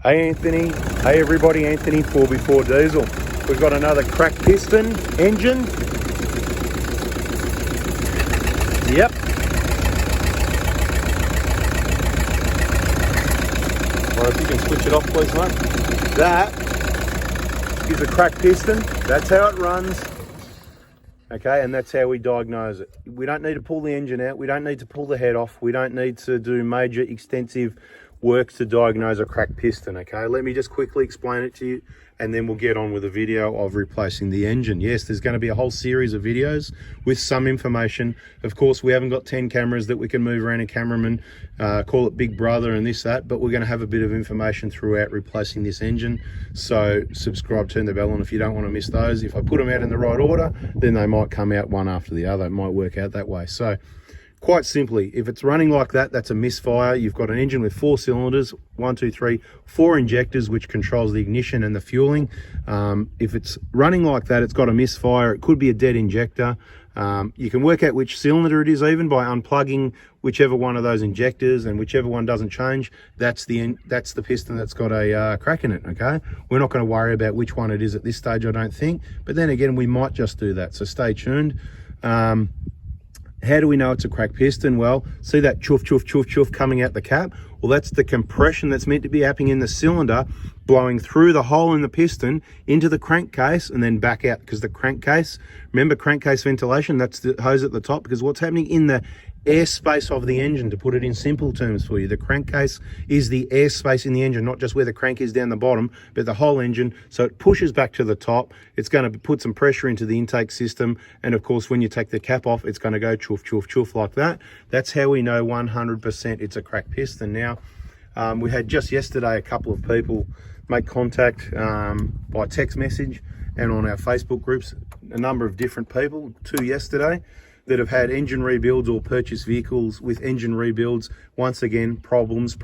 Hey Anthony, hey everybody, Anthony 4x4 Diesel. We've got another cracked piston engine. Yep. Well, if you can switch it off please mate. That is a cracked piston, that's how it runs. Okay, and that's how we diagnose it. We don't need to pull the engine out, we don't need to pull the head off, we don't need to do major extensive works to diagnose a cracked piston. Okay, let me just quickly explain it to you and then we'll get on with a video of replacing the engine. Yes, there's going to be a whole series of videos with some information. Of course, we haven't got 10 cameras that we can move around a cameraman, call it Big Brother and this, that, but we're going to have a bit of information throughout replacing this engine. So subscribe, turn the bell on if you don't want to miss those. If I put them out in the right order, then they might come out one after the other. It might work out that way. So quite simply, if it's running like that, that's a misfire. You've got an engine with 4 cylinders, 1, 2, 3, 4 injectors, which controls the ignition and the fueling. If it's running like that, it's got a misfire. It could be a dead injector. You can work out which cylinder it is even by unplugging whichever one of those injectors, and whichever one doesn't change, that's the piston that's got a crack in it. Okay, we're not going to worry about which one it is at this stage, I don't think, but then again, we might just do that, so stay tuned. How do we know it's a cracked piston? Well, see that chuff, chuff, chuff, chuff coming out the cap? Well, that's the compression that's meant to be happening in the cylinder, blowing through the hole in the piston into the crankcase and then back out, because the crankcase, remember crankcase ventilation, that's the hose at the top, because what's happening in the airspace of the engine, to put it in simple terms for you, the crankcase is the airspace in the engine, not just where the crank is down the bottom, but the whole engine. So it pushes back to the top, it's going to put some pressure into the intake system, and of course when you take the cap off, it's going to go chuff, chuff, chuff like that. That's how we know 100% it's a cracked piston. Now, we had just yesterday a couple of people make contact by text message and on our Facebook groups, a number of different people, 2 yesterday, that have had engine rebuilds or purchased vehicles with engine rebuilds. Once again, problems.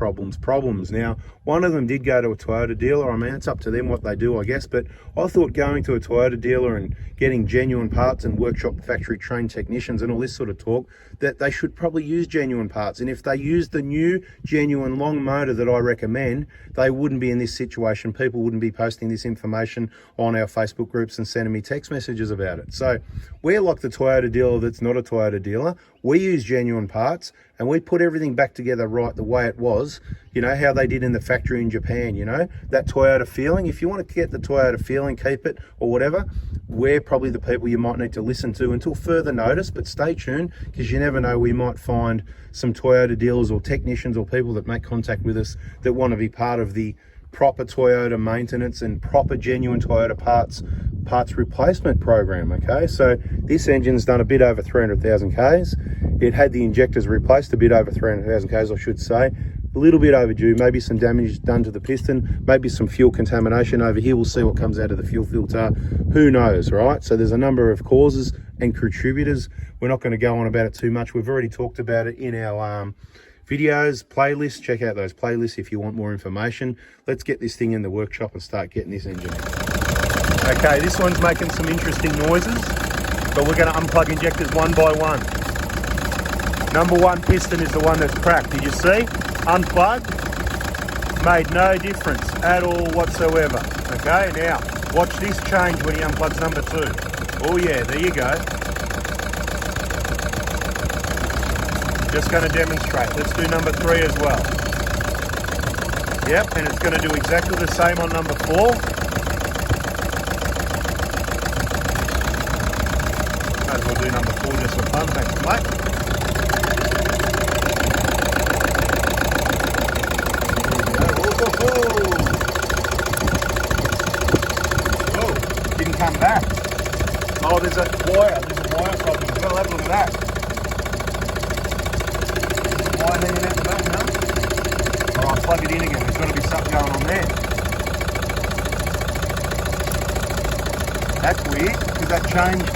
Now, one of them did go to a Toyota dealer. I mean, it's up to them what they do, I guess, but I thought going to a Toyota dealer and getting genuine parts and workshop factory trained technicians and all this sort of talk, that they should probably use genuine parts. And if they use the new genuine long motor that I recommend, they wouldn't be in this situation. People wouldn't be posting this information on our Facebook groups and sending me text messages about it. So we're like the Toyota dealer that's not a Toyota dealer. We use genuine parts and we put everything back together right the way it was, you know, how they did in the factory in Japan, you know, that Toyota feeling. If you want to get the Toyota feeling, keep it or whatever, we're probably the people you might need to listen to until further notice, but stay tuned, because you never know, we might find some Toyota dealers or technicians or people that make contact with us that want to be part of the proper Toyota maintenance and proper genuine Toyota parts replacement program. Okay, so this engine's done a bit over 300,000 Ks. It had the injectors replaced, a bit over 300,000 Ks, I should say. A little bit overdue, maybe some damage done to the piston, maybe some fuel contamination over here. We'll see what comes out of the fuel filter. Who knows, right? So there's a number of causes and contributors. We're not going to go on about it too much. We've already talked about it in our videos, playlists. Check out those playlists if you want more information. Let's get this thing in the workshop and start getting this engine out. Okay, this one's making some interesting noises, but we're going to unplug injectors one by one. Number 1 piston is the one that's cracked. Did you see? Unplugged, made no difference at all whatsoever. Okay, now watch this change when he unplugs number 2. Oh yeah, there you go. Just going to demonstrate. Let's do number 3 as well. Yep, and it's going to do exactly the same on number 4. Might as well do number 4 just for fun. Thanks, mate. Oh, didn't come back. Oh, there's a wire problem. We've got to have a look at that. Wire hanging out the back, no? Alright, plug it in again. There's got to be something going on there. That's weird. Did that change?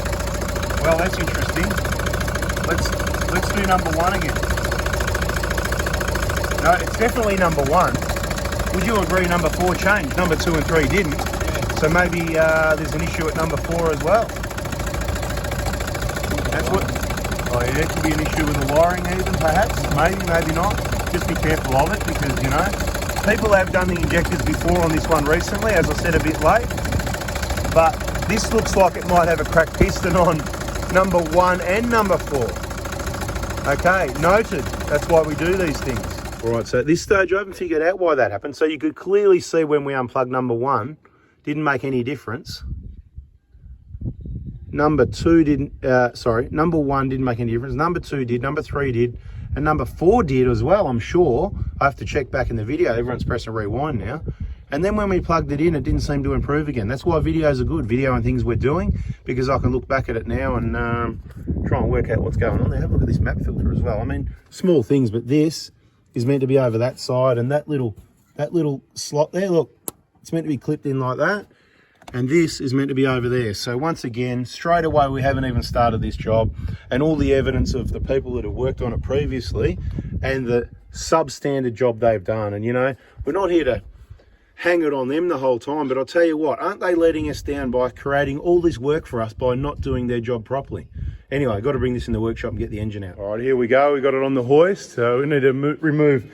Well, that's interesting. Let's do number 1 again. No, it's definitely number 1. Would you agree number 4 changed? Number 2 and 3 didn't. Yeah. So maybe there's an issue at number 4 as well. That's what. Oh yeah, it could be an issue with the wiring even, perhaps. Maybe not. Just be careful of it, because you know, people have done the injectors before on this one recently, as I said, a bit late. But this looks like it might have a cracked piston on number 1 and number 4. Okay, noted. That's why we do these things. All right, so at this stage, I haven't figured out why that happened. So you could clearly see when we unplugged number 1, didn't make any difference. Number 2 didn't, number 1 didn't make any difference. Number 2 did, number 3 did, and number 4 did as well, I'm sure. I have to check back in the video. Everyone's pressing rewind now. And then when we plugged it in, it didn't seem to improve again. That's why videos are good, video and things we're doing, because I can look back at it now and try and work out what's going on there. Have a look at this map filter as well. I mean, small things, but this is meant to be over that side, and that little slot there, look, it's meant to be clipped in like that. And this is meant to be over there. So once again, straight away, we haven't even started this job, and all the evidence of the people that have worked on it previously and the substandard job they've done. And you know, we're not here to hang it on them the whole time, but I'll tell you what, aren't they letting us down by creating all this work for us by not doing their job properly? Anyway, I've got to bring this in the workshop and get the engine out. All right, here we go. We got it on the hoist. So we need to remove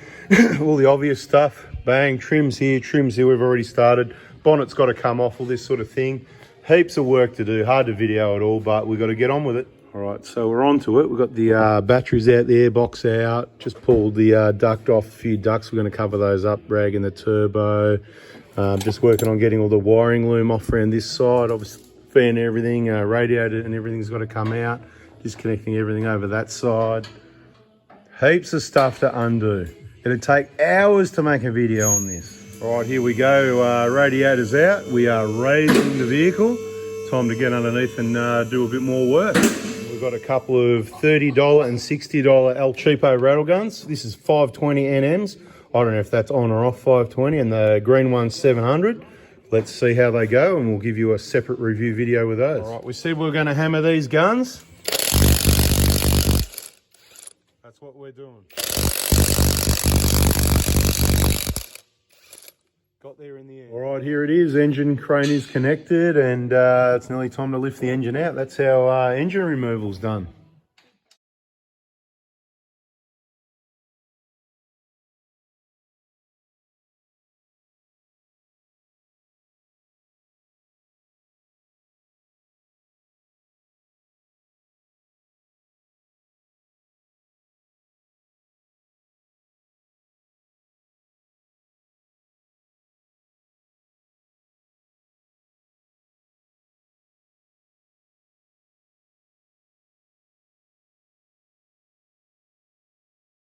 all the obvious stuff. Bang, trims here, we've already started. Bonnet's got to come off, all this sort of thing. Heaps of work to do, hard to video it all, but we've got to get on with it. All right, so we're on to it. We've got the batteries out, the airbox out. Just pulled the duct off, a few ducts. We're going to cover those up, ragging the turbo. Just working on getting all the wiring loom off around this side. Obviously, fan everything, radiator and everything's got to come out. Disconnecting everything over that side. Heaps of stuff to undo. It'd take hours to make a video on this. All right, here we go. Radiator's out. We are raising the vehicle. Time to get underneath and do a bit more work. We've got a couple of $30 and $60 El Cheapo rattle guns. This is 520 NMs. I don't know if that's on or off 520, and the green one's 700. Let's see how they go, and we'll give you a separate review video with those. All right, we said we were going to hammer these guns. That's what we're doing. Got there in the end. All right, here it is. Engine crane is connected, and it's nearly time to lift the engine out. That's how engine removal's done.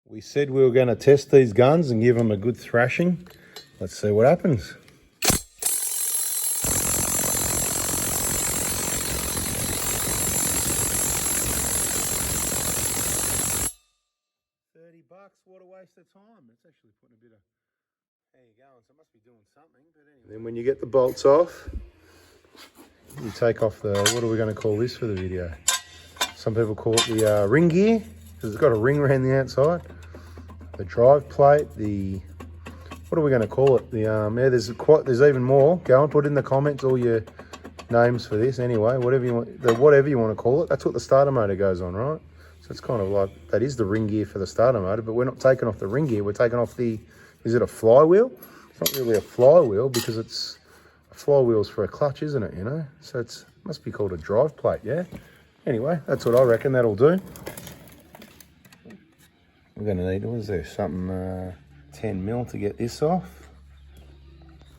We said we were going to test these guns and give them a good thrashing. Let's see what happens. $30, what a waste of time. It's actually putting a bit of, there you go, so it must be doing something. But anyway. Then when you get the bolts off, you take off the, what are we going to call this for the video? Some people call it the ring gear, because it's got a ring around the outside. The drive plate, the, what are we going to call it? The yeah, there's even more. Go and put in the comments all your names for this. Anyway, whatever you want, whatever you want to call it. That's what the starter motor goes on, right? So it's kind of like, that is the ring gear for the starter motor, but we're not taking off the ring gear. We're taking off the, is it a flywheel? It's not really a flywheel, because it's, a flywheel's for a clutch, isn't it, you know? So it's, must be called a drive plate, yeah? Anyway, that's what I reckon that'll do. We're going to need, what is there, something 10 mil to get this off.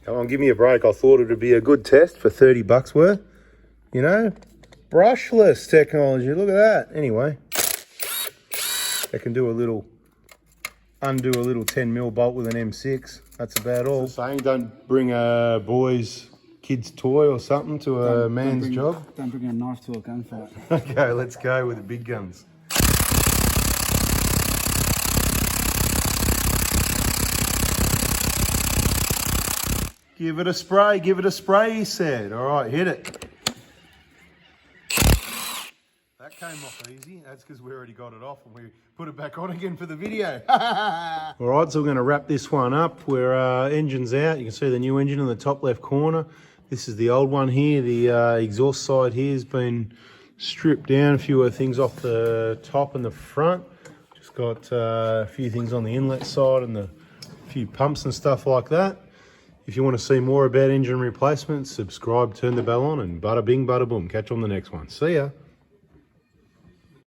Come on, give me a break. I thought it would be a good test for $30 worth. You know, brushless technology, look at that. Anyway, they can do a little, undo a little 10 mil bolt with an M6. That's about all. Saying don't bring a kid's toy or something to a man's job. Don't bring a knife to a gunfight. Okay, let's go with the big guns. Give it a spray, he said. All right, hit it. That came off easy. That's because we already got it off and we put it back on again for the video. All right, so we're going to wrap this one up where engine's out. You can see the new engine in the top left corner. This is the old one here. The exhaust side here has been stripped down. A few other things off the top and the front. Just got a few things on the inlet side and the few pumps and stuff like that. If you want to see more about engine replacements, subscribe, turn the bell on, and bada bing, bada boom. Catch you on the next one. See ya.